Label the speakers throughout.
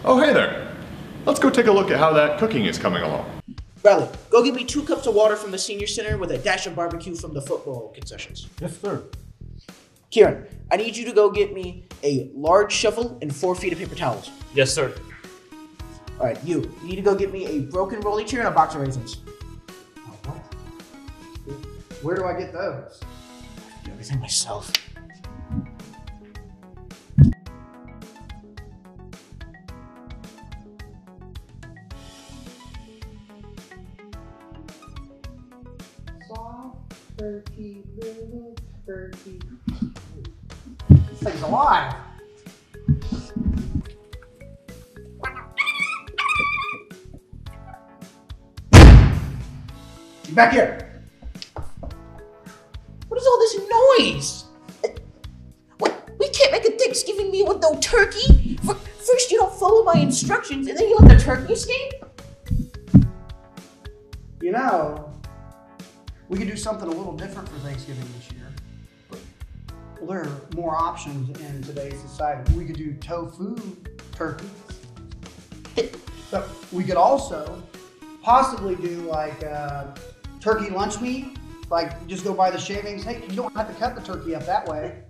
Speaker 1: Oh, hey there. Let's go take a look at how that cooking is coming along.
Speaker 2: Bradley, go get me 2 cups of water from the senior center with a dash of barbecue from the football concessions.
Speaker 3: Yes, sir.
Speaker 2: Kieran, I need you to go get me a large shovel and 4 feet of paper towels.
Speaker 3: Yes, sir.
Speaker 2: All right, you need to go get me a broken rolly chair and a box of raisins.
Speaker 4: Oh, what? Where do I get those?
Speaker 2: I do everything myself.
Speaker 4: Soft turkey, little turkey. This thing's alive.
Speaker 2: Get back here. What is all this noise? What? We can't make a Thanksgiving meal with no turkey? First you don't follow my instructions and then you let the turkey escape?
Speaker 4: You know, we could do something a little different for Thanksgiving this year. Well, there are more options in today's society. We could do tofu turkey. But we could also possibly do like turkey lunch meat. Like just go buy the shavings. Hey, you don't have to cut the turkey up that way.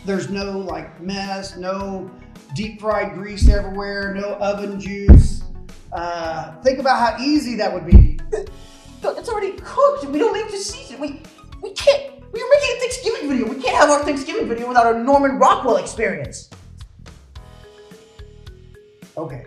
Speaker 4: There's no like mess, no deep fried grease everywhere, no oven juice. Think about how easy that would be.
Speaker 2: It's already cooked and we don't need to season. We can't. We're making a Thanksgiving video. We can't have our Thanksgiving video without our Norman Rockwell experience.
Speaker 4: Okay.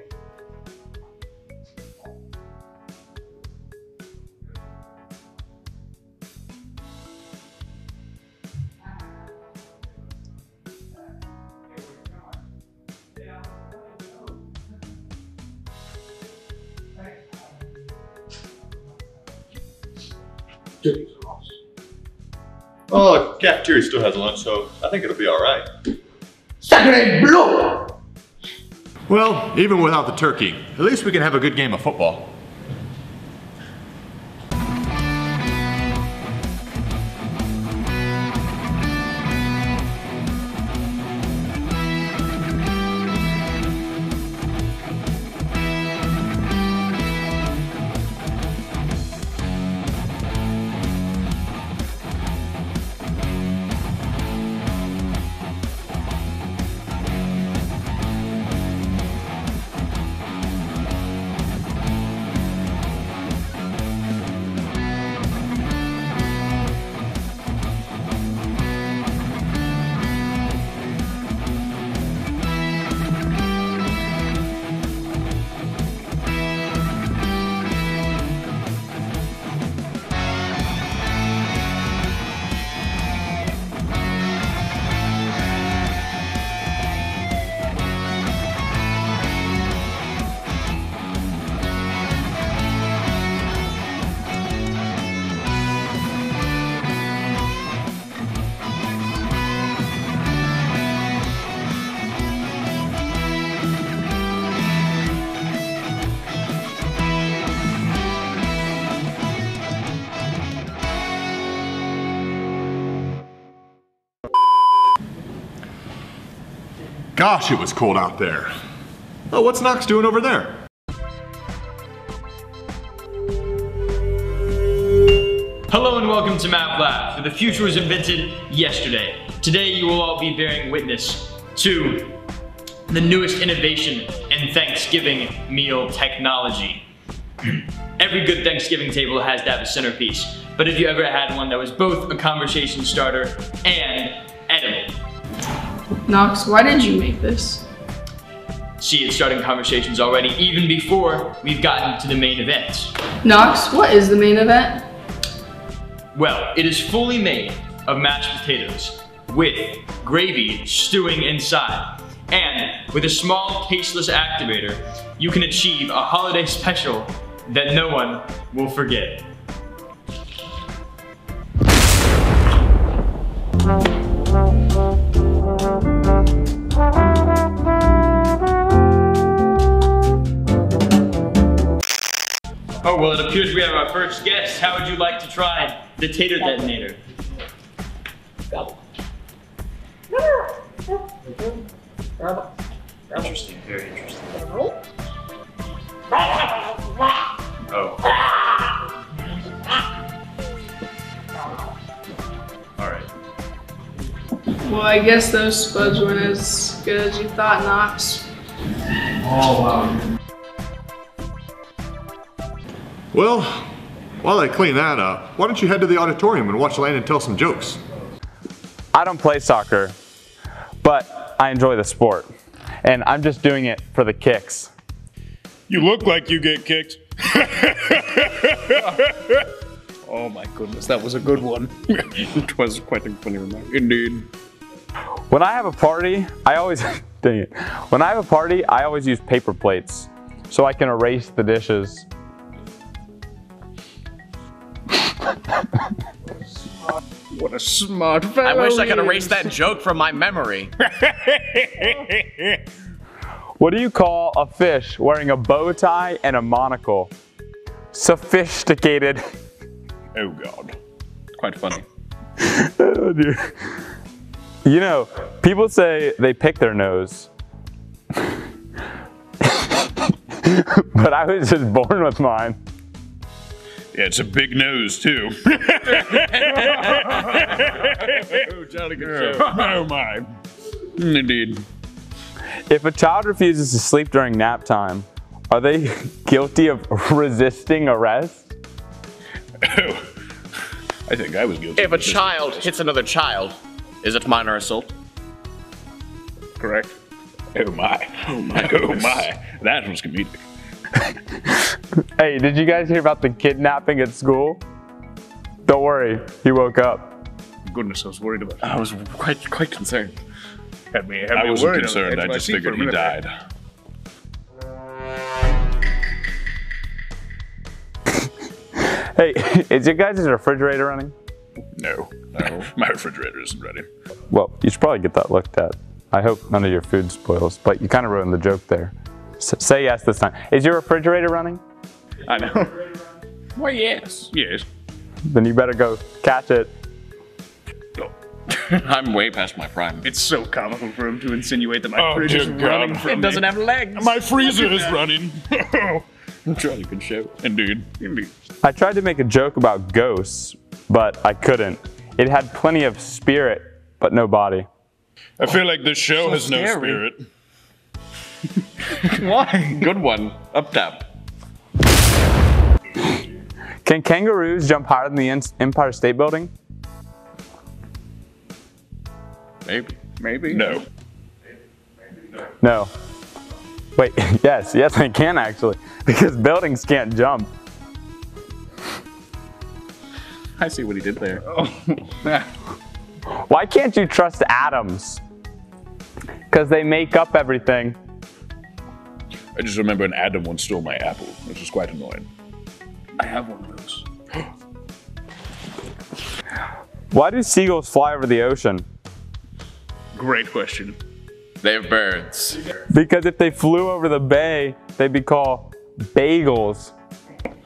Speaker 1: Well, the cafeteria still has lunch, so I think it'll be all right.
Speaker 2: Sacre bleu!
Speaker 1: Well, even without the turkey, at least we can have a good game of football. Gosh, it was cold out there. Oh, what's Knox doing over there?
Speaker 5: Hello and welcome to Mav Labs, where the future was invented yesterday. Today you will all be bearing witness to the newest innovation in Thanksgiving meal technology. Every good Thanksgiving table has to have a centerpiece, but have you ever had one that was both a conversation starter and edible?
Speaker 6: Knox, why did you make this?
Speaker 5: See, it's starting conversations already, even before we've gotten to the main event.
Speaker 6: Knox, what is the main event?
Speaker 5: Well, it is fully made of mashed potatoes with gravy stewing inside. And with a small tasteless activator, you can achieve a holiday special that no one will forget. Oh, well, it appears we have our first guest. How would you like to try the tater detonator? Gobble. Interesting, very interesting.
Speaker 2: Roll.
Speaker 5: Oh. Alright.
Speaker 6: Well, I guess those spuds weren't as good as you thought, Knox.
Speaker 5: Oh, wow.
Speaker 1: Well, while I clean that up, why don't you head to the auditorium and watch Landon tell some jokes?
Speaker 3: I don't play soccer, but I enjoy the sport. And I'm just doing it for the kicks.
Speaker 7: You look like you get kicked. Oh my goodness, that was a good one. It was quite a funny remark. Indeed.
Speaker 3: When I have a party, I always, dang it. When I have a party, I always use paper plates so I can erase the dishes.
Speaker 7: What a smart fellow.
Speaker 8: I wish I could
Speaker 7: he
Speaker 8: erase
Speaker 7: is.
Speaker 8: that joke from my memory.
Speaker 3: What do you call a fish wearing a bow tie and a monocle? Sophisticated.
Speaker 7: Oh god. Quite funny.
Speaker 3: Oh, dear. You know, people say they pick their nose. But I was just born with mine.
Speaker 7: Yeah, it's a big nose too.
Speaker 5: Jolly good show.
Speaker 7: Oh my. Indeed.
Speaker 3: If a child refuses to sleep during nap time, are they guilty of resisting arrest?
Speaker 7: Oh. I think I was guilty.
Speaker 8: If a
Speaker 7: of this.
Speaker 8: child hits another child, is it minor assault?
Speaker 7: Correct. Oh my. Oh my. Oh my. That was comedic.
Speaker 3: Hey, did you guys hear about the kidnapping at school? Don't worry, he woke up.
Speaker 7: Goodness, I was worried about
Speaker 8: I was quite concerned.
Speaker 7: I wasn't concerned, I just figured he died.
Speaker 3: Hey, is your guys' refrigerator running?
Speaker 7: No, no, my refrigerator isn't ready.
Speaker 3: Well, you should probably get that looked at. I hope none of your food spoils, but you kind of ruined the joke there. Say yes this time. Is your refrigerator running?
Speaker 7: I know. Why, yes. Yes.
Speaker 3: Then you better go catch it.
Speaker 8: I'm way past my prime.
Speaker 7: It's so comical for him to insinuate that my fridge is running from
Speaker 8: It doesn't have legs.
Speaker 7: My freezer is running.
Speaker 8: Jolly good show.
Speaker 7: Indeed. Indeed.
Speaker 3: I tried to make a joke about ghosts, but I couldn't. It had plenty of spirit, but no body.
Speaker 7: I feel like this show
Speaker 8: So
Speaker 7: has no
Speaker 8: scary.
Speaker 7: spirit.
Speaker 8: Why? Good one. Up top.
Speaker 3: Can kangaroos jump higher than the Empire State Building?
Speaker 8: Maybe.
Speaker 7: Maybe. No.
Speaker 3: No. Wait, yes, they can actually, because buildings can't jump.
Speaker 8: I see what he did there.
Speaker 3: Why can't you trust atoms? Because they make up everything.
Speaker 7: I just remember an Adam once stole my apple, which was quite annoying.
Speaker 5: I have one of those.
Speaker 3: Why do seagulls fly over the ocean?
Speaker 7: Great question.
Speaker 8: They're birds.
Speaker 3: Because if they flew over the bay, they'd be called bagels.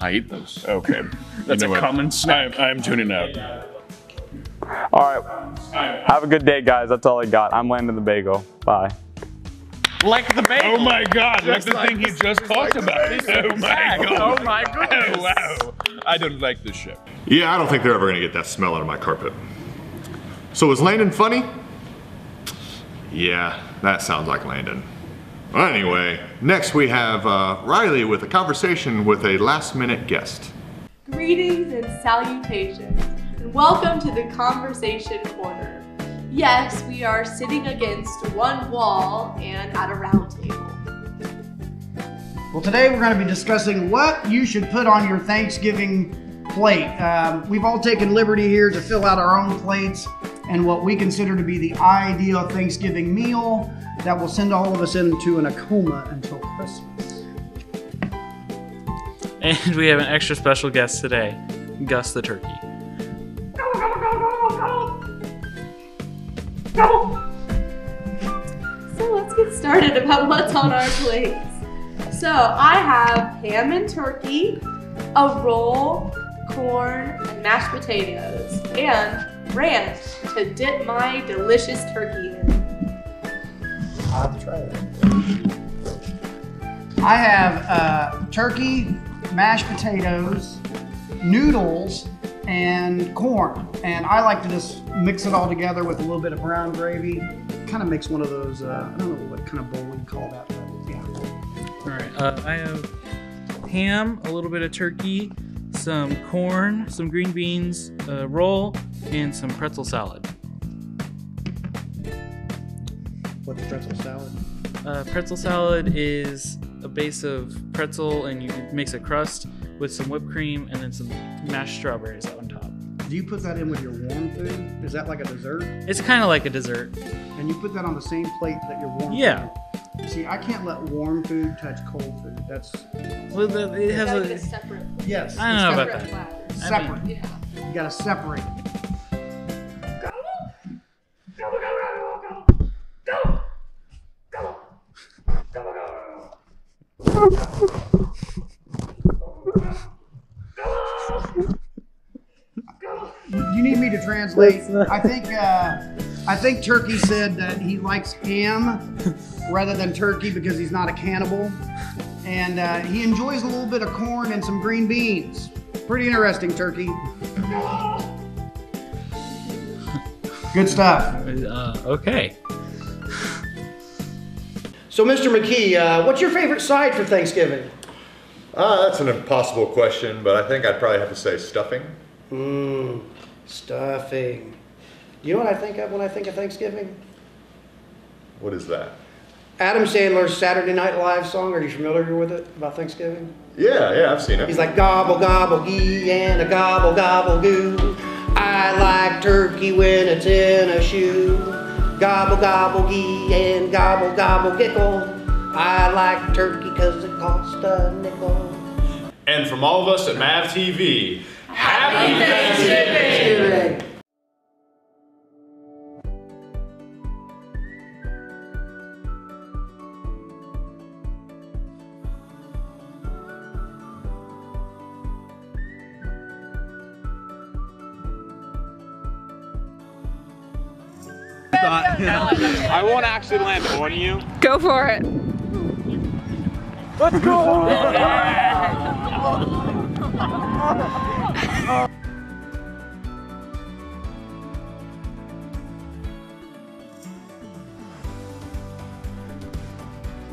Speaker 8: I eat those.
Speaker 7: Okay.
Speaker 5: That's
Speaker 7: You know
Speaker 5: a
Speaker 7: what?
Speaker 5: common snack.
Speaker 7: I'm tuning out.
Speaker 3: All right, have a good day, guys. That's all I got. I'm Landon the Bagel. Bye.
Speaker 8: Like the bagel.
Speaker 7: Oh my god, like the thing he just talked about. Oh my god.
Speaker 8: Oh my goodness.
Speaker 7: Oh wow. I don't like this show.
Speaker 1: Yeah, I don't think they're ever gonna get that smell out of my carpet. So is Landon funny? Yeah, that sounds like Landon. Well, anyway, next we have Riley with a conversation with a last-minute guest.
Speaker 9: Greetings and salutations, and welcome to the Conversation Corner. Yes, we are sitting against one wall and at a round table.
Speaker 4: Well, today we're going to be discussing what you should put on your Thanksgiving plate. We've all taken liberty here to fill out our own plates and what we consider to be the ideal Thanksgiving meal that will send all of us into a coma until Christmas.
Speaker 10: And we have an extra special guest today, Gus the turkey.
Speaker 9: So let's get started about what's on our plates. So I have ham and turkey, a roll, corn, and mashed potatoes, and ranch to dip my delicious turkey in.
Speaker 4: I'll have to try that. I have turkey, mashed potatoes, noodles, and corn. And I like to just mix it all together with a little bit of brown gravy. Kind of makes one of those, I don't know what kind of bowl you call that, but yeah.
Speaker 10: All right. I have ham, a little bit of turkey, some corn, some green beans, a roll, and some pretzel salad.
Speaker 4: What's pretzel salad?
Speaker 10: Pretzel salad is a base of pretzel, and you mix a crust with some whipped cream and then some mashed strawberries on top.
Speaker 4: Do you put that in with your warm food? Is that like a dessert?
Speaker 10: It's kind of like a dessert.
Speaker 4: And you put that on the same plate that your warm
Speaker 10: Yeah.
Speaker 4: food? See, I can't let warm food touch cold food. That's...
Speaker 10: Well, it has
Speaker 9: Like
Speaker 10: a...
Speaker 9: a separate.
Speaker 4: Yes.
Speaker 10: I don't know about
Speaker 9: separate
Speaker 10: that.
Speaker 9: platters.
Speaker 4: Separate.
Speaker 9: Yeah.
Speaker 4: You gotta separate. You need me to translate? I think Turkey said that he likes ham rather than turkey because he's not a cannibal, and he enjoys a little bit of corn and some green beans. Pretty interesting, Turkey. Good stuff.
Speaker 10: Okay.
Speaker 4: So, Mr. McKee, what's your favorite side for Thanksgiving?
Speaker 1: That's an impossible question, but I think I'd probably have to say stuffing.
Speaker 4: Stuffing. You know what I think of when I think of Thanksgiving?
Speaker 1: What is that?
Speaker 4: Adam Sandler's Saturday Night Live song. Are you familiar with it about Thanksgiving?
Speaker 1: Yeah, I've seen it.
Speaker 4: He's like, gobble, gobble, gee, and a gobble, gobble, goo. I like turkey when it's in a shoe. Gobble, gobble, gee, and gobble, gobble, giggle. I like turkey because it costs a nickel.
Speaker 11: And from all of us at MavTV, Happy Thanksgiving!
Speaker 3: I won't actually land on you.
Speaker 9: Go for it.
Speaker 3: Let's go!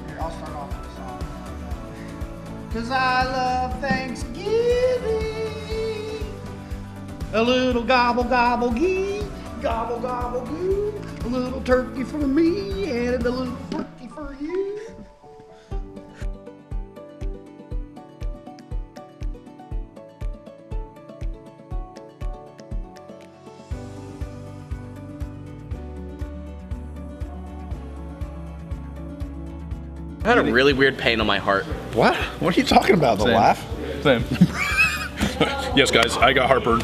Speaker 4: Here, I'll start off with a song. 'Cause I love Thanksgiving. A little gobble, gobble, gee. Gobble, gobble, goo. A little turkey for me and a little turkey for you.
Speaker 8: I had a really weird pain on my heart.
Speaker 7: What? What are you talking about? The
Speaker 8: Same.
Speaker 7: laugh?
Speaker 11: Same. Yes, guys, I got heartburn.